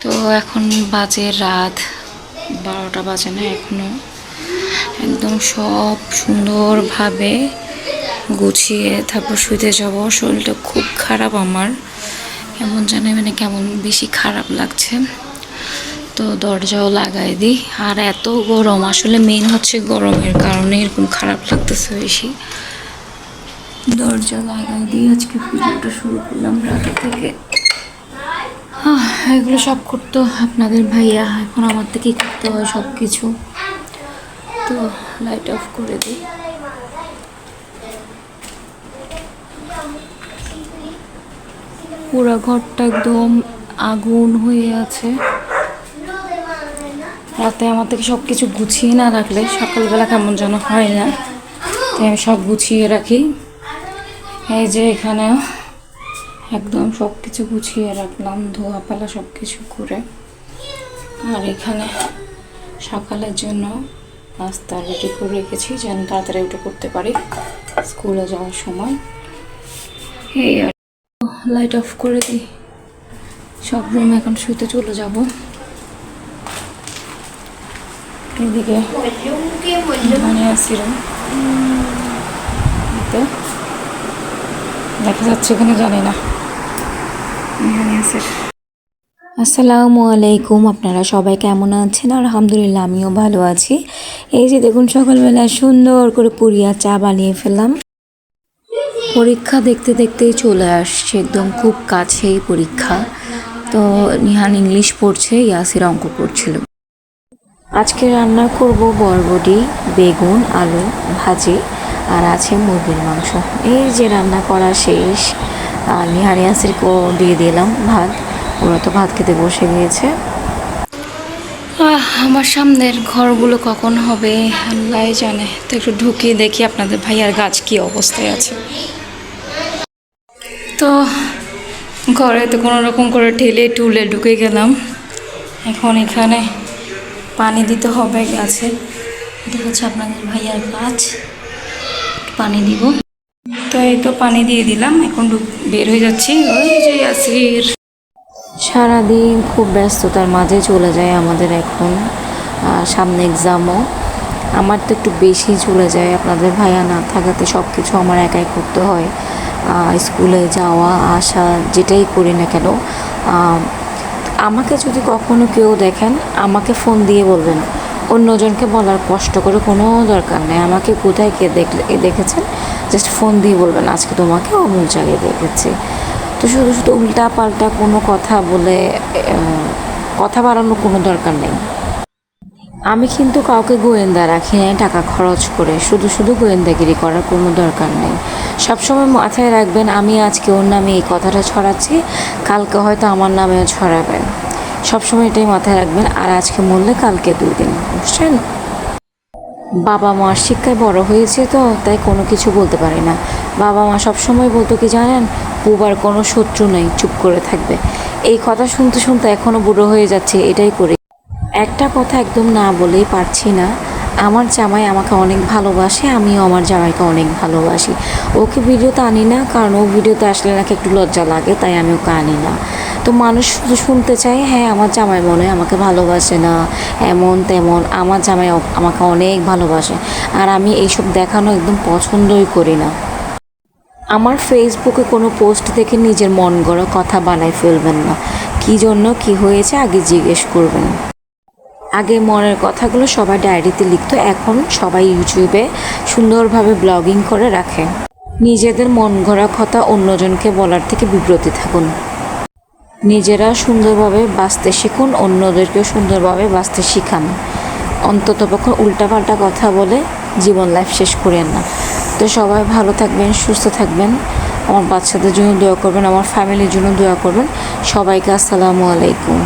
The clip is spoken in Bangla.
তো এখন বাজে রাত 12টা বাজে না এখনো। একদম সব সুন্দরভাবে গুছিয়ে তারপর শুতে যাব। শরীরটা খুব খারাপ আমার, কেমন জানি কেমন বেশি খারাপ লাগছে। তো দরজাও লাগাই দিই। আর এত গরম, আসলে মেইন হচ্ছে গরমের কারণে এরকম খারাপ লাগতেছে বেশি। দরজা লাগাই দিই। আজকে পুজোটা শুরু করলাম রাত থেকে। এগুলো সব করতো আপনাদের ভাইয়া, এখন আমার থেকেই করতে হয় সব কিছু। তো লাইট অফ করে দিই। পুরো ঘরটা একদম আগুন হয়ে আছে। রাতে আমার থেকে সব কিছু গুছিয়ে না রাখলে সকালবেলা কেমন যেন হয় না, তাই আমি সব গুছিয়ে রাখি। এই যে এখানে একদম সব কিছু গুছিয়ে রাখলাম, ধোয়া পালা সব কিছু করে। আর এখানে সকালের জন্য নাস্তা রেডি করে রেখেছি যেন তাড়াতাড়ি উঠে করতে পারি স্কুলে যাওয়ার সময়। এই আর লাইট অফ করে দিই। সব রুম এখন শুতে চলে যাব। এদিকে দেখা যাচ্ছে এখানে, জানি না। আসসালামু আলাইকুম, আপনারা সবাই কেমন আছেন? আলহামদুলিল্লাহ আমিও ভালো আছি। এই যে দেখুন সকালবেলা সুন্দর করে পুরিয়া চা বানিয়ে ফেললাম। পরীক্ষা দেখতে দেখতেই চলে আসছে, একদম খুব কাছেই পরীক্ষা। তো নিহান ইংলিশ পড়ছে, ইয়াসির অঙ্ক পড়ছিল। আজকে রান্না করব বরবটি, বেগুন, আলু ভাজি, আর আছে মুরগির মাংস। এই যে রান্না করা শেষ। আর নিহান ইয়াসিরকেও দিয়ে দিলাম ভাত, ওরা তো ভাত খেতে বসে গিয়েছে। আমার সামনের ঘরগুলো কখন হবে আল্লাহ জানে। তো একটু ঢুকিয়ে দেখি আপনাদের ভাইয়ার গাছ কি অবস্থায় আছে। তো ঘরে তো কোনো রকম করে ঠেলে টুলে ঢুকে গেলাম। এখন এখানে পানি দিতে হবে গাছে। এটা হচ্ছে আপনাদের ভাইয়ার গাছ, পানি দিব। তো এই তো পানি দিয়ে দিলাম, এখন বের হয়ে যাচ্ছি। ওই যে ইয়াসির সারাদিন খুব ব্যস্ততার মাঝে চলে যায় আমাদের এখন। সামনে এক্সামও, আমার তো একটু বেশি চলে যায়। আপনাদের ভাইয়া না থাকাতে সব কিছু আমার একাই করতে হয়। স্কুলে যাওয়া আসা যেটাই করি না কেন, আমাকে যদি কখনো কেউ দেখেন আমাকে ফোন দিয়ে বলবেন, অন্যজনকে বলার কষ্ট করে কোনো দরকার নেই। আমাকে কোথায় কে দেখেছেন জাস্ট ফোন দিয়ে বলবেন আজকে তোমাকে অমুক জায়গায় দেখেছি। তো শুধু শুধু উল্টা পাল্টা কোনো কথা বলে কথা বাড়ানোর কোনো দরকার নেই। আমি কিন্তু কাউকে গোয়েন্দা রাখি না টাকা খরচ করে, শুধু শুধু গোয়েন্দাগিরি করার কোনো দরকার নেই। সবসময় মাথায় রাখবেন, আমি আজকে ওর নামে এই কথাটা ছড়াচ্ছি, কালকে হয়তো আমার নামেও ছড়াবেন। সবসময় এটাই মাথায় রাখবেন। আর আজকে মরলে কালকে 2 দিন, বুঝছেন? বাবা মার শিক্ষায় বড় হয়েছে, তো তাই কোনো কিছু বলতে পারি না। বাবা মা সবসময় বলতো কি জানেন, বুবার কোনো শত্রু নেই, চুপ করে থাকবে। এই কথা শুনতে শুনতে এখনও বুড়ো হয়ে যাচ্ছে, এটাই করি। একটা কথা একদম না বলেই পারছি না। আমার জামাই আমাকে অনেক ভালোবাসে, আমিও আমার জামাইকে অনেক ভালোবাসি। ওকে ভিডিওতে আনি না, কারণ ও ভিডিওতে আসলে নাকি একটু লজ্জা লাগে, তাই আমি ওকে আনি না। তো মানুষ শুধু শুনতে চায়, হ্যাঁ আমার জামাই মনে হয় আমাকে ভালোবাসে না, এমন তেমন। আমার জামাই আমাকে অনেক ভালোবাসে, আর আমি এইসব দেখানো একদম পছন্দই করি না। আমার ফেসবুকে কোনো পোস্ট দেখে নিজের মন গড়া কথা বানায় ফেলবেন না। কী জন্য কী হয়েছে আগে জিজ্ঞেস করবেন। আগে মনের কথাগুলো সবাই ডায়েরিতে লিখতো, এখন সবাই ইউটিউবে সুন্দরভাবে ব্লগিং করে রাখে। নিজেদের মন গড়া কথা অন্যজনকে বলার থেকে বিব্রত থাকুন। নিজেরা সুন্দরভাবে বাঁচতে শিখুন, অন্যদেরকেও সুন্দরভাবে বাঁচতে শিখান। অন্ততপক্ষে উল্টাপাল্টা কথা বলে জীবন লাইফ শেষ করেন না। তো সবাই ভালো থাকবেন, সুস্থ থাকবেন। আমার বাচ্চাদের জন্য দোয়া করবেন, আমার ফ্যামিলির জন্য দোয়া করবেন। সবাইকে আসসালামু আলাইকুম।